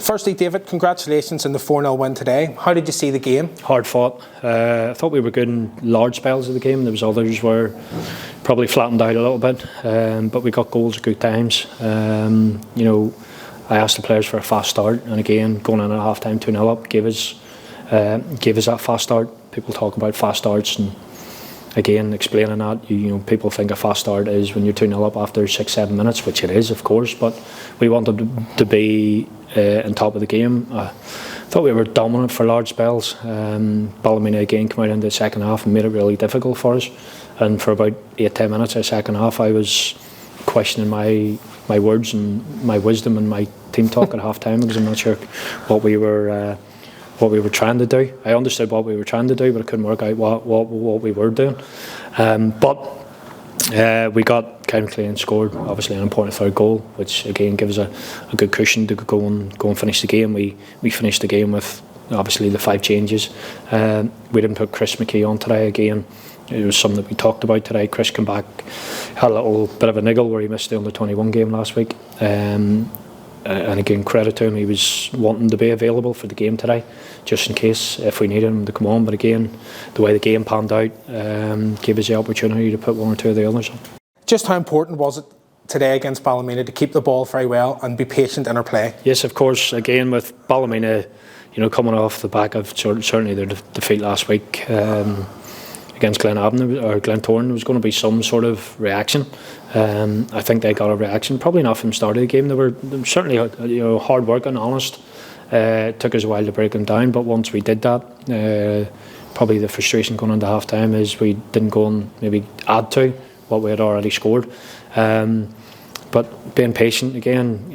Firstly, David, congratulations on the 4-0 win today. How did you see the game? Hard fought. I thought we were good in large spells of the game. There was others where probably flattened out a little bit, but we got goals at good times. I asked the players for a fast start, and again, going in at half time 2-0 up gave us that fast start. People talk about fast starts, and again, explaining that, people think a fast start is when you're 2-0 up after 6-7 minutes, which it is, of course, but we wanted to be on top of the game. I thought we were dominant for large spells. Ballymena again came out in the second half and made it really difficult for us, and for about 8-10 minutes of the second half I was questioning my words and my wisdom and my team talk at half time, because I'm not sure what we were trying to do. I understood what we were trying to do, but I couldn't work out what we were doing. We got Kyle McLean scored, obviously an important third goal, which again gives us a good cushion to go and finish the game. We finished the game with obviously the 5 changes. We didn't put Chris McKee on today. Again, it was something that we talked about today. Chris came back, had a little bit of a niggle where he missed the under-21 game last week. And again, credit to him, he was wanting to be available for the game today, just in case if we needed him to come on. But again, the way the game panned out gave us the opportunity to put 1 or 2 of the others on. Just how important was it today against Ballymena to keep the ball very well and be patient in our play? Yes, of course. Again, with Ballymena, coming off the back of certainly their defeat last week against Glentoran, there was going to be some sort of reaction. I think they got a reaction, probably not from the start of the game. They were certainly hard working, honest. It took us a while to break them down, but once we did that, probably the frustration going into half time is we didn't go and maybe add to what we had already scored. But being patient again,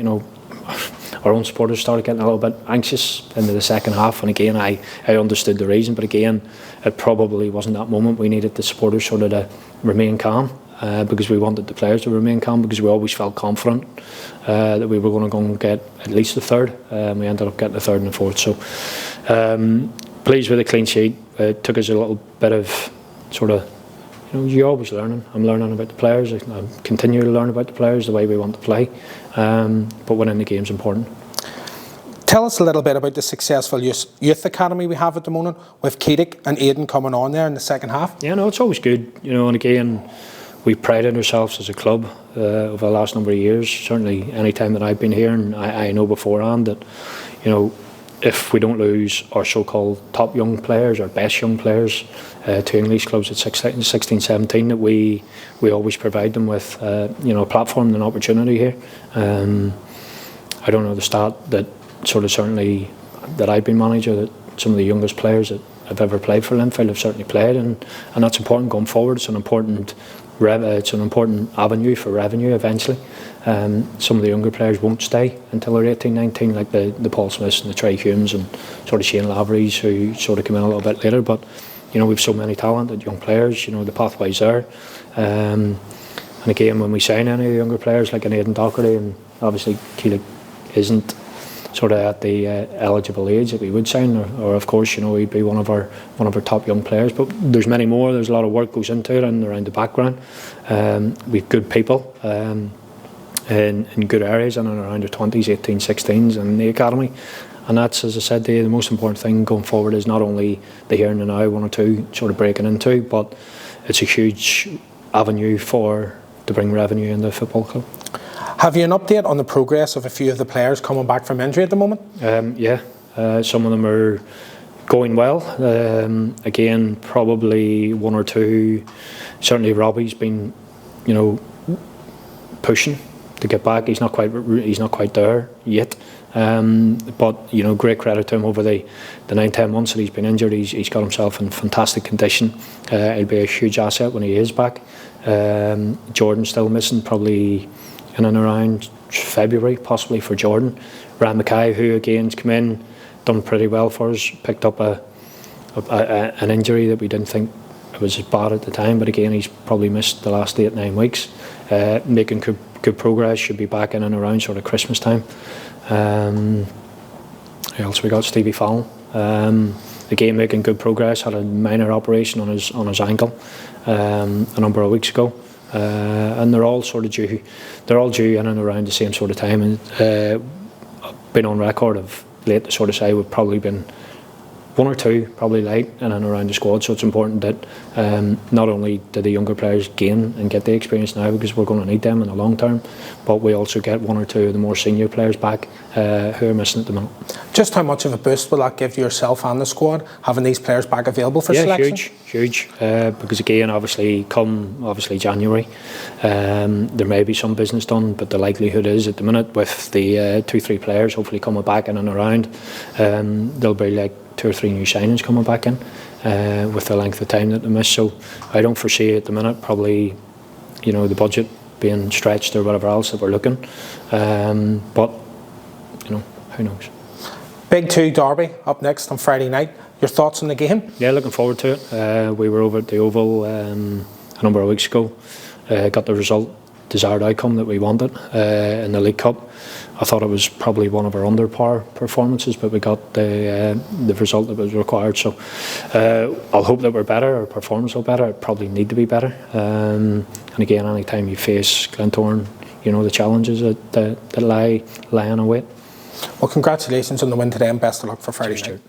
our own supporters started getting a little bit anxious into the second half, and again I understood the reason, but again it probably wasn't that moment. We needed the supporters sort of to remain calm, because we wanted the players to remain calm, because we always felt confident that we were going to go and get at least the third. We ended up getting the third and the fourth, so pleased with the clean sheet. It took us a little bit of sort of, you're always learning. I'm learning about the players. I continue to learn about the players, the way we want to play. But winning the game is important. Tell us a little bit about the successful youth academy we have at the moment, with Keedick and Aidan coming on there in the second half. Yeah, no, it's always good. And again, we've prided ourselves as a club over the last number of years. Certainly, any time that I've been here, and I know beforehand that, if we don't lose our so-called top young players, our best young players, to English clubs at 16, 17, that we always provide them with a platform and an opportunity here. I don't know the stat that certainly that I've been manager, that some of the youngest players that have ever played for Linfield have certainly played, and that's important going forward. It's an important avenue for revenue eventually. Some of the younger players won't stay until they're 18, 19, like the Paul Smiths and the Trey Humes and sort of Shane Lavery's, who sort of come in a little bit later. But we've so many talented young players. The pathway's there. And again, when we sign any of the younger players like an Aidan Doherty, and obviously Keelik isn't sort of at the eligible age that we would sign, or of course he'd be one of our top young players. But there's many more. There's a lot of work goes into it and around the background. We've good people in good areas and around the 20s, 18s, 16s in the academy, and that's, as I said to you, the most important thing going forward is not only the here and the now, 1 or 2 sort of breaking into, but it's a huge avenue to bring revenue in the football club. Have you an update on the progress of a few of the players coming back from injury at the moment? Yeah, some of them are going well. Again, probably 1 or 2. Certainly, Robbie's been, pushing to get back. He's not quite there yet. But great credit to him over the 9-10 months that he's been injured. He's got himself in fantastic condition. He'll be a huge asset when he is back. Jordan's still missing, probably in and around February, possibly for Jordan. Ryan Mackay, who again's come in, done pretty well for us, picked up an injury that we didn't think was as bad at the time, but again he's probably missed the last 8-9 weeks. Making good progress, should be back in and around sort of Christmas time. Who else we got? Stevie Fallon. Again, making good progress. Had a minor operation on his ankle a number of weeks ago. And they're all sort of due. They're all due in and around the same sort of time. And been on record of late to sort of say we've probably been one or two probably light in and around the squad, so it's important that not only do the younger players gain and get the experience now, because we're going to need them in the long term, but we also get one or two of the more senior players back who are missing at the minute. Just how much of a boost will that give yourself and the squad, having these players back available for selection? Huge. Because again, obviously January, there may be some business done, but the likelihood is at the minute with the 2-3 players hopefully coming back in and around, there'll be like 2 or 3 new signings coming back in with the length of time that they miss. So I don't foresee at the minute probably, you know, the budget being stretched or whatever else that we're looking. But you know, who knows? Big 2 derby up next on Friday night. Your thoughts on the game? Yeah, looking forward to it. We were over at the Oval a number of weeks ago. Got the desired outcome that we wanted in the League Cup. I thought it was probably one of our under par performances, but we got the result that was required. So I'll hope that we're better, our performance will be better. It probably need to be better. And again, any time you face Glentoran, you know the challenges that lie on a wait. Well, congratulations on the win today and best of luck for Friday night.